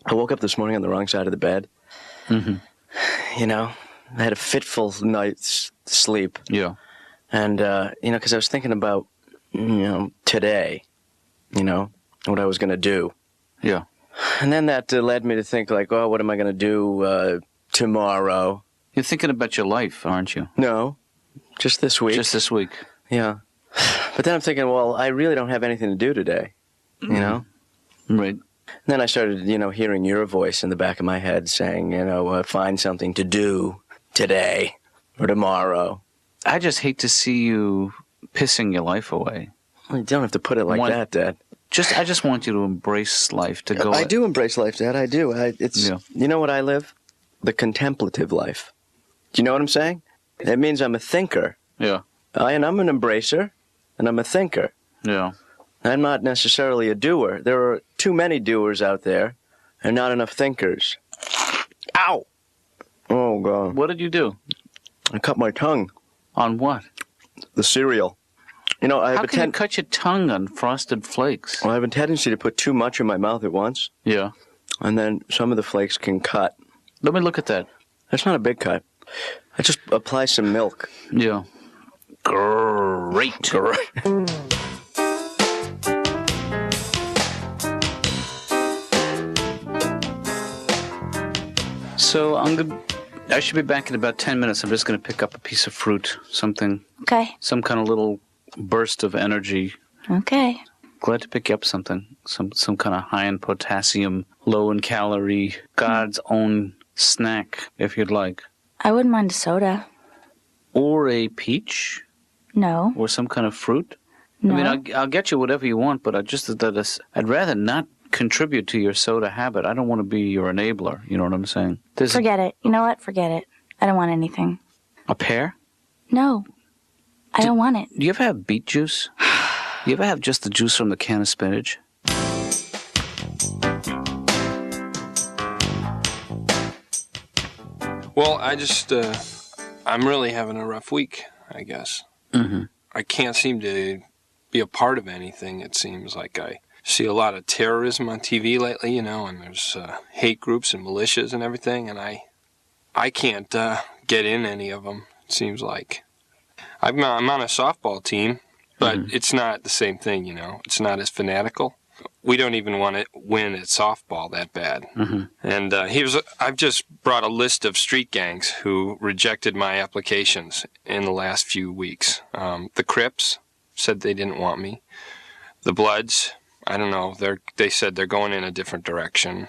I woke up this morning on the wrong side of the bed. Mm-hmm. You know, I had a fitful night's sleep. Yeah. And, because I was thinking about, today, what I was going to do. Yeah. And then that led me to think, like, oh, what am I going to do tomorrow? You're thinking about your life, aren't you? No, just this week. Just this week. Yeah. But then I'm thinking, well, I really don't have anything to do today, Right. And then I started, hearing your voice in the back of my head saying, find something to do today or tomorrow. I just hate to see you pissing your life away. Well, you don't have to put it like that, Dad. I just want you to embrace life, to go... I do embrace life, Dad. I do. You know what I live? The contemplative life. Do you know what I'm saying? It means I'm a thinker. Yeah. And I'm an embracer, and I'm a thinker. Yeah. I'm not necessarily a doer. There are too many doers out there, and not enough thinkers. Ow! Oh, God. What did you do? I cut my tongue. On what? The cereal. How can you cut your tongue on Frosted Flakes? Well, I have a tendency to put too much in my mouth at once. Yeah. And then some of the flakes can cut. Let me look at that. That's not a big cut. I just apply some milk. Yeah. Great. So I should be back in about 10 minutes. I'm just going to pick up a piece of fruit, something. Okay. Some kind of little burst of energy. Okay. Glad to pick you up something. Some kind of high in potassium, low in calorie, God's own snack, if you'd like. I wouldn't mind a soda. Or a peach. No. Or some kind of fruit. No. I mean, I'll get you whatever you want, but I'd rather not contribute to your soda habit. I don't want to be your enabler. You know what I'm saying? Forget it. You know what? Forget it. I don't want anything. A pear? No. I don't want it. Do you ever have beet juice? You ever have just the juice from the can of spinach? Well, I'm really having a rough week, I guess. Mm-hmm. I can't seem to be a part of anything, it seems like. I see a lot of terrorism on TV lately, and there's hate groups and militias and everything, and I can't get in any of them, it seems like. I'm on a softball team, but it's not the same thing, It's not as fanatical. We don't even want to win at softball that bad. Mm-hmm. And I've just brought a list of street gangs who rejected my applications in the last few weeks. The Crips said they didn't want me. The Bloods, I don't know, they said they're going in a different direction.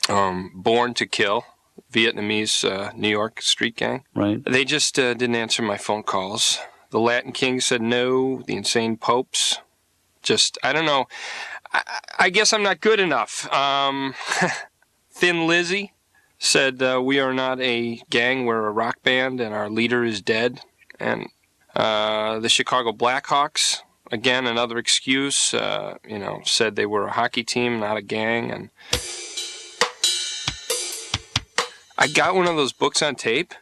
Born to Kill, Vietnamese New York street gang. Right. They just didn't answer my phone calls. The Latin Kings said no. The Insane Popes, I don't know. I guess I'm not good enough. Thin Lizzy said we are not a gang, we're a rock band, and our leader is dead. And the Chicago Blackhawks, again, another excuse, said they were a hockey team, not a gang. And I got one of those books on tape,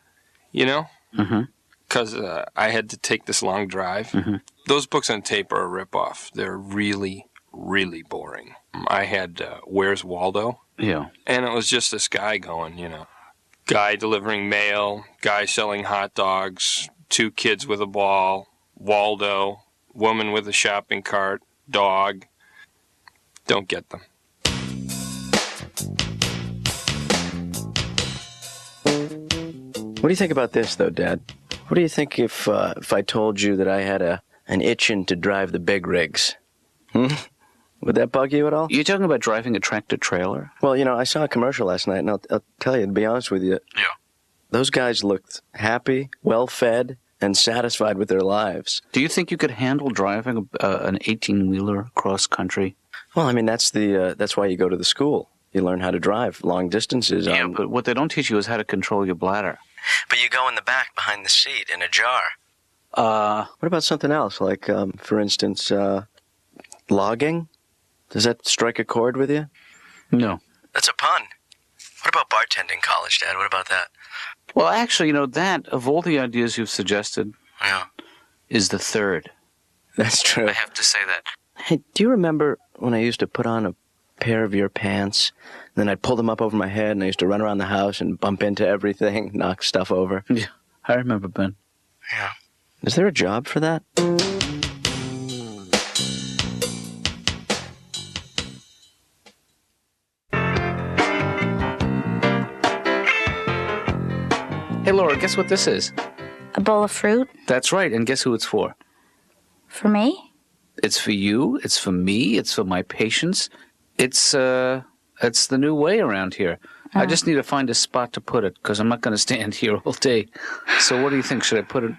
because I had to take this long drive. Mm-hmm. Those books on tape are a ripoff. They're really, really boring. I had Where's Waldo? Yeah. And it was just this guy going, guy delivering mail, guy selling hot dogs, 2 kids with a ball, Waldo, woman with a shopping cart, dog. Don't get them. What do you think about this, though, Dad? What do you think if I told you that I had an itchin' to drive the big rigs? Would that bug you at all? You're talking about driving a tractor-trailer? Well, I saw a commercial last night, and I'll tell you, to be honest with you, those guys looked happy, well-fed, and satisfied with their lives. Do you think you could handle driving an 18-wheeler cross-country? Well, I mean, that's why you go to the school. You learn how to drive long distances. Yeah, but what they don't teach you is how to control your bladder. But you go in the back behind the seat in a jar. What about something else? Like, for instance, logging? Does that strike a chord with you? No. That's a pun. What about bartending college, Dad? What about that? Well, actually, that, of all the ideas you've suggested, is the third. That's true. I have to say that. Hey, do you remember when I used to put on a pair of your pants then I'd pull them up over my head, and I used to run around the house and bump into everything, knock stuff over. Yeah, I remember, Ben. Yeah. Is there a job for that? Hey, Laura, guess what this is? A bowl of fruit? That's right, and guess who it's for? For me? It's for you, it's for me, it's for my patients. It's the new way around here. I just need to find a spot to put it, because I'm not going to stand here all day. So what do you think? Should I put it,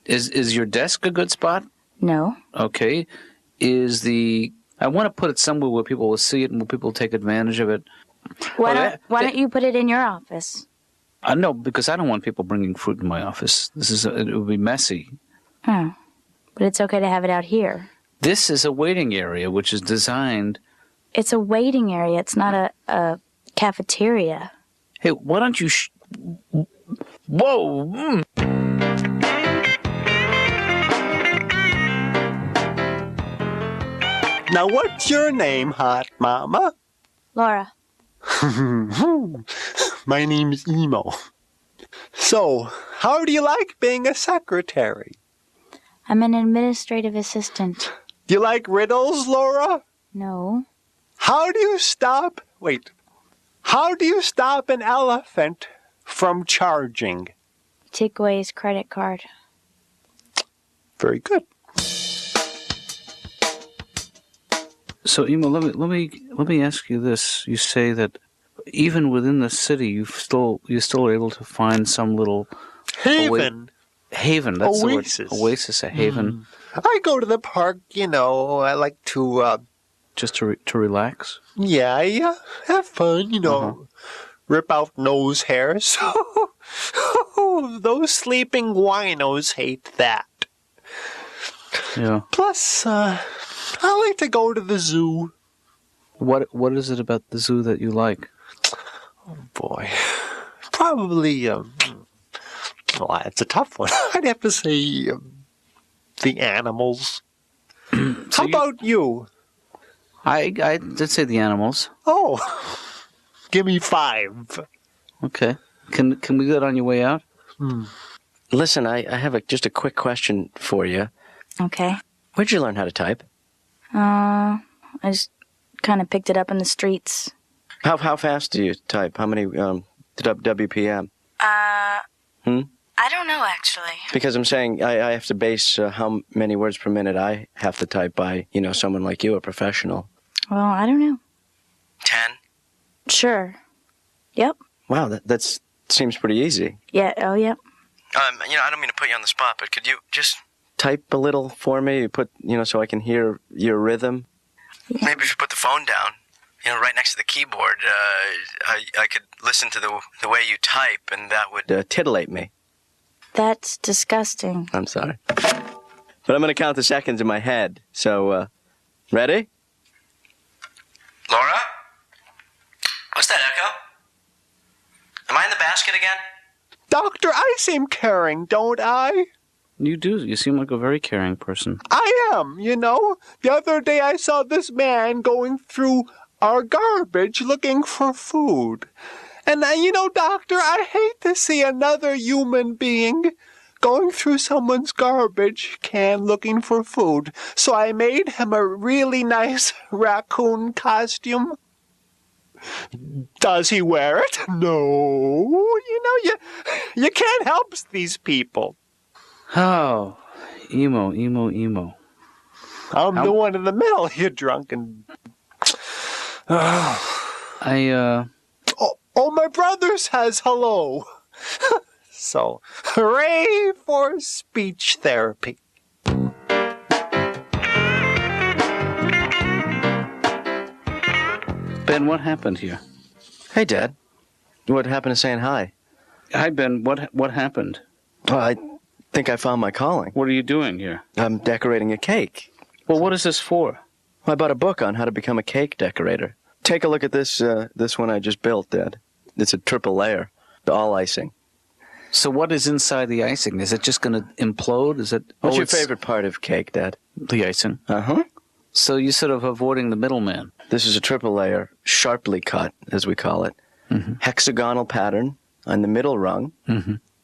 is your desk a good spot? No. Okay. I want to put it somewhere where people will see it and where people will take advantage of it. Why don't you put it in your office? No, because I don't want people bringing fruit in my office. It would be messy. But it's okay to have it out here. This is a waiting area, which is designed... It's a waiting area. It's not a cafeteria. Hey, why don't you... Whoa! Now, what's your name, hot mama? Laura. My name's Emo. So, how do you like being a secretary? I'm an administrative assistant. Do you like riddles, Laura? No. How do you stop an elephant from charging? Take away his credit card. Very good. So, Emo, let me ask you this. You say that even within the city, you're still able to find some little haven. Haven. That's oasis. The word. Oasis, a haven. I go to the park. I like to just to relax. Yeah, have fun. Rip out nose hairs. Those sleeping winos hate that. Yeah. Plus, I like to go to the zoo. What is it about the zoo that you like? Oh, boy. Probably, it's a tough one. I'd have to say the animals. How about you? I did say the animals. Oh, give me 5. Okay. Can we get on your way out? Listen, I have just a quick question for you. Okay. Where'd you learn how to type? I just kind of picked it up in the streets. How fast do you type? How many WPM? I don't know, actually. Because I'm saying I have to base how many words per minute I have to type by, someone like you, a professional. Well, I don't know. 10? Sure. Yep. Wow, that seems pretty easy. Yeah, oh, yep. I don't mean to put you on the spot, but could you just type a little for me? Put, so I can hear your rhythm? Yeah. Maybe if you put the phone down, right next to the keyboard, I could listen to the way you type, and that would titillate me. That's disgusting. I'm sorry. But I'm going to count the seconds in my head. So, ready? Laura? What's that echo? Am I in the basket again? Doctor, I seem caring, don't I? You do. You seem like a very caring person. I am, The other day I saw this man going through our garbage looking for food. And, Doctor, I hate to see another human being going through someone's garbage can looking for food. So I made him a really nice raccoon costume. Does he wear it? No. You can't help these people. Oh, emo. I'm the one in the middle here, drunken. Oh, my brother says hello. So, hooray for speech therapy. Ben, what happened here? Hey, Dad. What happened to saying hi? Hi, Ben. What happened? Well, I think I found my calling. What are you doing here? I'm decorating a cake. Well, what is this for? Well, I bought a book on how to become a cake decorator. Take a look at this one I just built, Dad. It's a triple layer, all icing. So what is inside the icing? Is it just going to implode? What's your favorite part of cake, Dad? The icing. Uh-huh. So you're sort of avoiding the middleman. This is a triple layer, sharply cut, as we call it. Hexagonal pattern on the middle rung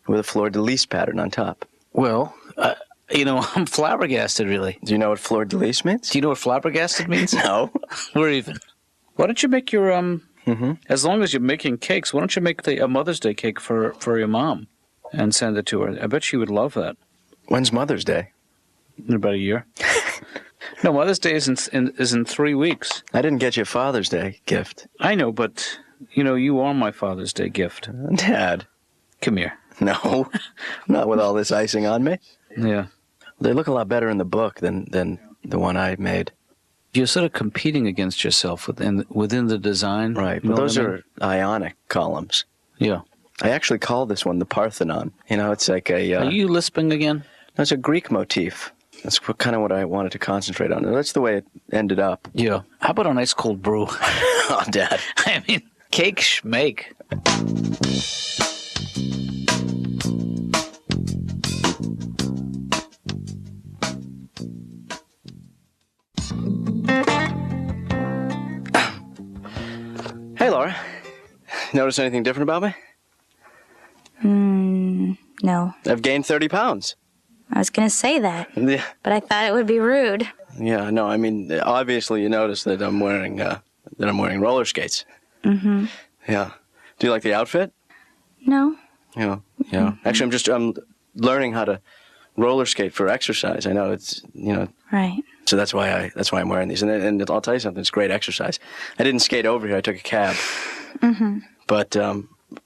with a fleur-de-lis pattern on top. Well, I'm flabbergasted, really. Do you know what fleur-de-lis means? Do you know what flabbergasted means? No. We're even. Why don't you make your, as long as you're making cakes, why don't you make a Mother's Day cake for your mom and send it to her? I bet she would love that. When's Mother's Day? In about a year. No, Mother's Day is in 3 weeks. I didn't get you a Father's Day gift. I know, but, you are my Father's Day gift. Dad. Come here. No, not with all this icing on me. Yeah. They look a lot better in the book than the one I made. You're sort of competing against yourself within the design. Right, but those are ionic columns. Yeah. I actually call this one the Parthenon. It's like a... Are you lisping again? No, it's a Greek motif. That's kind of what I wanted to concentrate on. That's the way it ended up. Yeah. How about a nice cold brew? Oh, Dad. I mean, cake schmake. Hey, Laura. Notice anything different about me? No. I've gained 30 pounds. I was going to say that, Yeah. but I thought it would be rude. Yeah, no, I mean, obviously you notice that I'm wearing roller skates. Mm-hmm. Yeah. Do you like the outfit? No. Yeah. Yeah. Actually, I'm learning how to roller skate for exercise. I know it's, Right. so that's why I'm wearing these. And I'll tell you something, it's great exercise. I didn't skate over here. I took a cab. Mm-hmm. But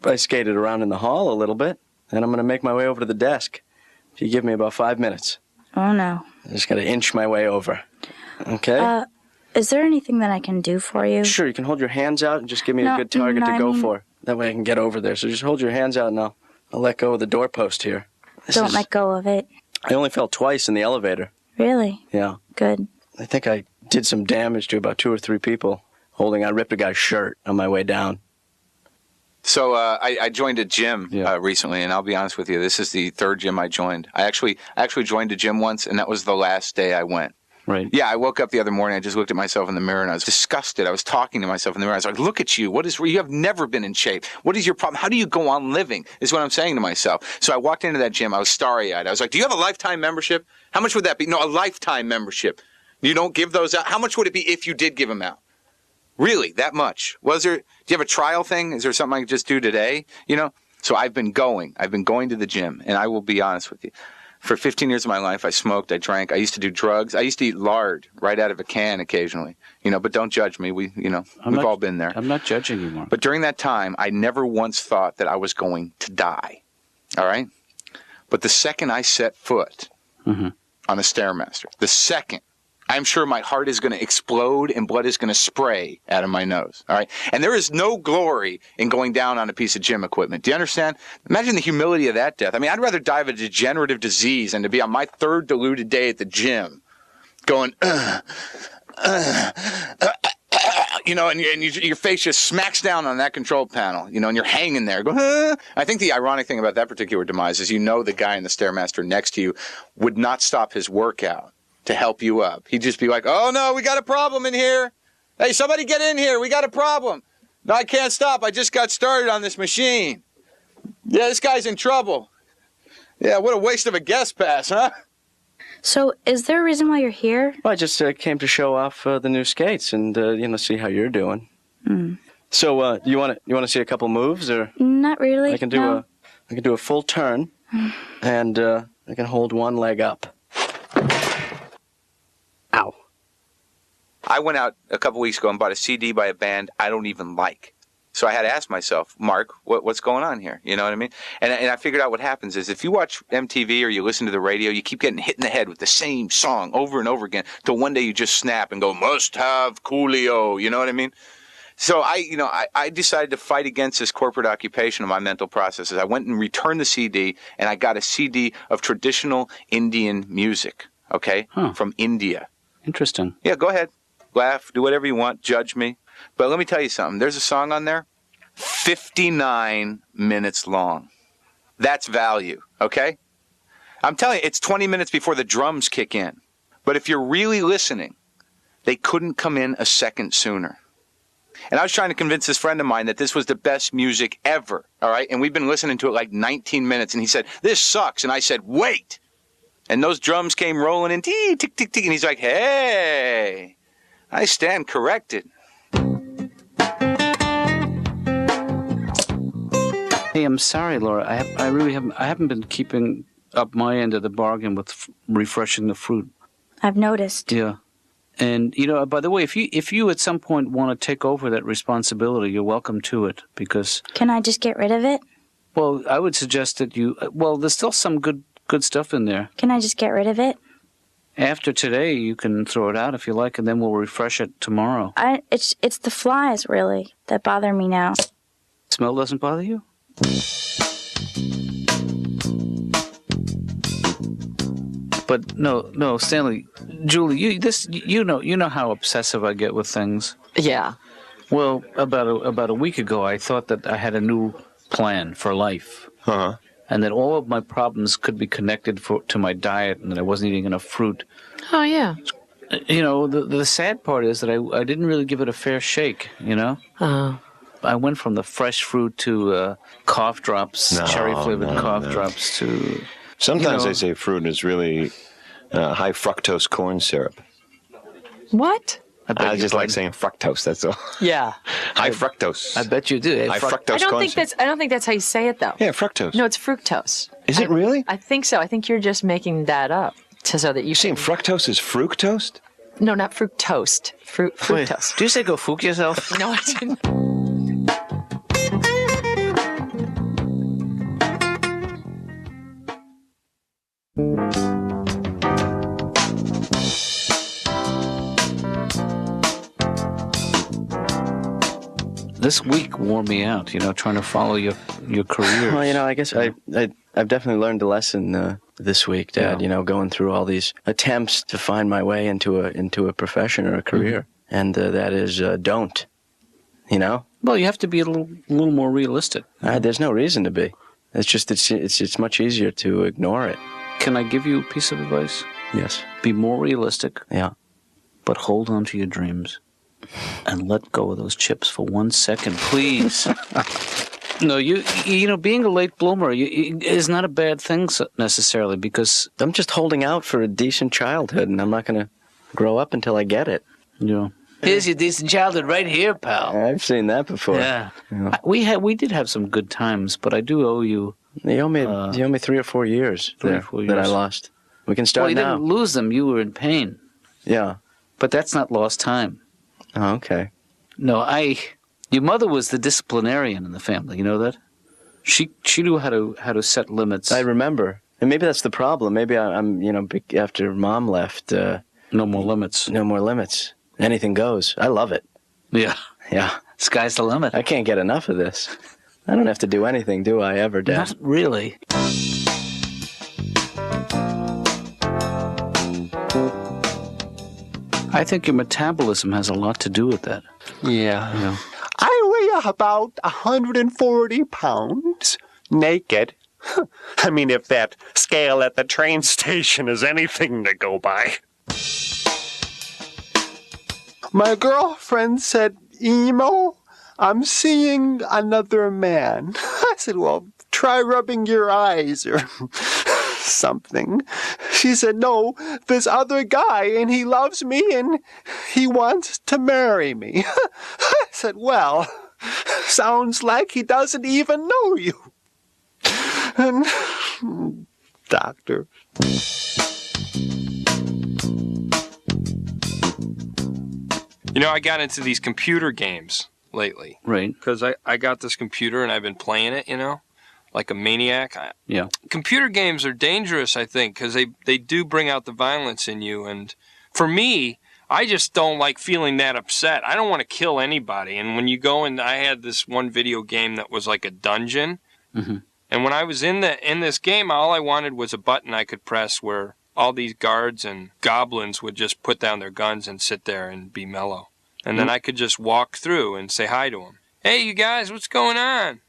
I skated around in the hall a little bit, and I'm going to make my way over to the desk. If you give me about 5 minutes. Oh, no. I just got to inch my way over. Okay? Is there anything that I can do for you? Sure, you can hold your hands out and just give me No, a good target no, to I go mean- for. That way I can get over there. So just hold your hands out and I'll let go of the doorpost here. Don't let go of it. I only fell twice in the elevator. Really? Yeah. Good. I think I did some damage to about 2 or 3 people. I ripped a guy's shirt on my way down. So I joined a gym recently, and I'll be honest with you, this is the third gym I joined. I actually joined a gym once, and that was the last day I went. Right. Yeah, I woke up the other morning, I just looked at myself in the mirror, and I was disgusted. I was talking to myself in the mirror. I was like, look at you. You have never been in shape. What is your problem? How do you go on living, is what I'm saying to myself. So I walked into that gym. I was starry-eyed. I was like, do you have a lifetime membership? How much would that be? No, a lifetime membership. You don't give those out? How much would it be if you did give them out? Really, that much? Do you have a trial thing? Is there something I could just do today? So I've been going to the gym, and I will be honest with you. For 15 years of my life, I smoked, I drank, I used to do drugs. I used to eat lard right out of a can occasionally. But don't judge me. We've all been there. I'm not judging you, Mark. But during that time, I never once thought that I was going to die. All right? But the second I set foot on the Stairmaster, the second, I'm sure my heart is going to explode and blood is going to spray out of my nose. All right. And there is no glory in going down on a piece of gym equipment. Do you understand? Imagine the humility of that death. I mean, I'd rather die of a degenerative disease than to be on my third diluted day at the gym going, and your face just smacks down on that control panel, and you're hanging there going, I think the ironic thing about that particular demise is, the guy in the Stairmaster next to you would not stop his workout to help you up. He'd just be like, oh no, we got a problem in here. Hey, somebody get in here. We got a problem. No, I can't stop. I just got started on this machine. Yeah, this guy's in trouble. Yeah, what a waste of a guest pass, huh? So, is there a reason why you're here? Well, I just came to show off the new skates and see how you're doing. Mm. So, you want to see a couple moves, or Not really. I can do a full turn, and I can hold one leg up. Ow. I went out a couple weeks ago and bought a CD by a band I don't even like. So I had to ask myself, Mark, what's going on here? You know what I mean? And I figured out what happens is if you watch MTV or you listen to the radio, you keep getting hit in the head with the same song over and over again till one day you just snap and go, must have Coolio. You know what I mean? So I decided to fight against this corporate occupation of my mental processes. I went and returned the CD, and I got a CD of traditional Indian music, okay, from India. Interesting. Yeah, go ahead. Laugh, do whatever you want, judge me. But let me tell you something. There's a song on there, 59 minutes long. That's value, okay? I'm telling you, it's 20 minutes before the drums kick in. But if you're really listening, They couldn't come in a second sooner. And I was trying to convince this friend of mine that this was the best music ever, all right? And we've been listening to it like 19 minutes, and he said, this sucks. And I said, wait. And those drums came rolling in, tick, tick, tick, and he's like, hey, I stand corrected. Hey, I'm sorry, Laura. I really haven't been keeping up my end of the bargain with refreshing the fruit. I've noticed. Yeah. And, you know, by the way, if you at some point want to take over that responsibility, you're welcome to it, because... Can I just get rid of it? Well, I would suggest that you... Well, there's still some good stuff in there. Can I just get rid of it? After today, you can throw it out if you like, and then we'll refresh it tomorrow. It's the flies, really, that bother me now. Smell doesn't bother you? But no, Stanley, Julie, you know how obsessive I get with things. Yeah. Well, about a week ago, I thought that I had a new plan for life, and that all of my problems could be connected to my diet, and that I wasn't eating enough fruit. Oh, yeah. You know, the sad part is that I didn't really give it a fair shake. You know. Oh. I went from the fresh fruit to cough drops, cherry-flavored cough drops to... Sometimes they say fruit is really high fructose corn syrup. What? I just like saying fructose, that's all. Yeah. High fructose. I bet you do. High fructose corn syrup. I don't think that's how you say it, though. Yeah, fructose. No, it's fructose. Is it really? I think so. I think you're just making that up so that you... saying fructose is fructose? No, not fructose. Fructose. Wait, do you say go fook yourself? No, I didn't. This week wore me out, you know, trying to follow your career. Well, you know, I guess I've definitely learned a lesson this week, Dad. Yeah. You know, going through all these attempts to find my way into a profession or a career, and that is don't. You know. Well, you have to be a little more realistic. There's no reason to be. It's just it's much easier to ignore it. Can I give you a piece of advice? Yes. Be more realistic. Yeah. But hold on to your dreams. And let go of those chips for 1 second, please. No, you know, being a late bloomer is not a bad thing necessarily, because I'm just holding out for a decent childhood, and I'm not going to grow up until I get it. Yeah. Here's your decent childhood right here, pal. I've seen that before. Yeah. We did have some good times, but I do owe you. You owe me 3 or 4 years that I lost. We can start now. Well, you didn't lose them. You were in pain. Yeah. But that's not lost time. Oh, okay. No, your mother was the disciplinarian in the family. You know that? She knew how to set limits. I remember, and maybe that's the problem. Maybe I'm after Mom left. No more limits. No more limits. Anything goes. I love it. Yeah. Yeah. Sky's the limit. I can't get enough of this. I don't have to do anything, do I, ever, Dad? Not really. I think your metabolism has a lot to do with that. Yeah. You know? I weigh about 140 pounds, naked. I mean, if that scale at the train station is anything to go by. My girlfriend said, Emo, I'm seeing another man. I said, well, try rubbing your eyes or something. She said, no, this other guy, and he loves me, and he wants to marry me. I said, well, sounds like he doesn't even know you. And, doctor. You know, I got into these computer games lately. Right. Because I got this computer and I've been playing it, you know, like a maniac. Yeah. Computer games are dangerous, I think, because they do bring out the violence in you. And for me, I just don't like feeling that upset. I don't want to kill anybody. And when you go in, I had this one video game that was like a dungeon. Mm-hmm. And when I was in this game, all I wanted was a button I could press where all these guards and goblins would just put down their guns and sit there and be mellow. And then I could just walk through and say hi to them. Hey, you guys, what's going on?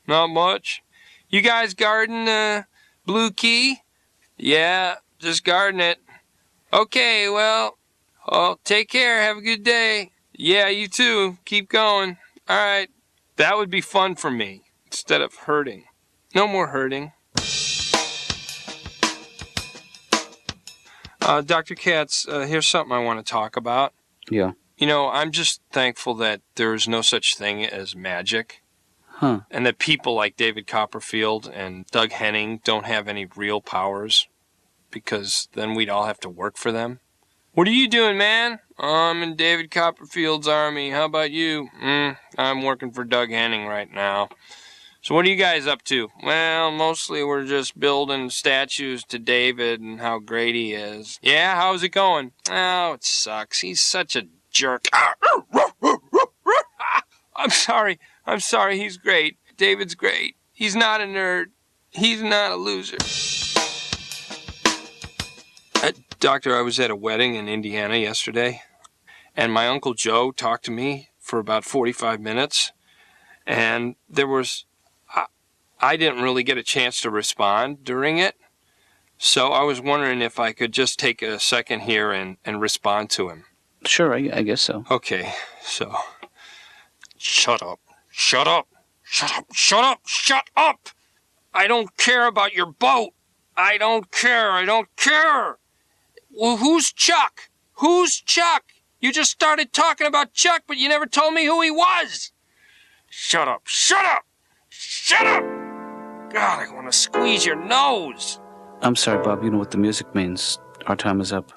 Not much. You guys guarding the blue key? Yeah, just guarding it. Okay, well, Oh, take care. Have a good day. Yeah, you too. Keep going. All right. That would be fun for me instead of hurting. No more hurting. Dr. Katz, here's something I want to talk about. Yeah. You know, I'm just thankful that there's no such thing as magic. Huh. And that people like David Copperfield and Doug Henning don't have any real powers, because then we'd all have to work for them. What are you doing, man? Oh, I'm in David Copperfield's army. How about you? I'm working for Doug Henning right now. So what are you guys up to? Well, mostly we're just building statues to David and how great he is. Yeah, how's it going? Oh, it sucks. He's such a jerk. I'm sorry. He's great. David's great. He's not a nerd. He's not a loser. Doctor, I was at a wedding in Indiana yesterday, and my Uncle Joe talked to me for about 45 minutes, and I didn't really get a chance to respond during it, so I was wondering if I could just take a second here and respond to him. Sure, I guess so. Okay, so... Shut up. Shut up. Shut up. Shut up. Shut up! I don't care about your boat. I don't care. I don't care. Well, who's Chuck? Who's Chuck? You just started talking about Chuck, but you never told me who he was. Shut up. Shut up. Shut up! God, I want to squeeze your nose. I'm sorry, Bob. You know what the music means. Our time is up.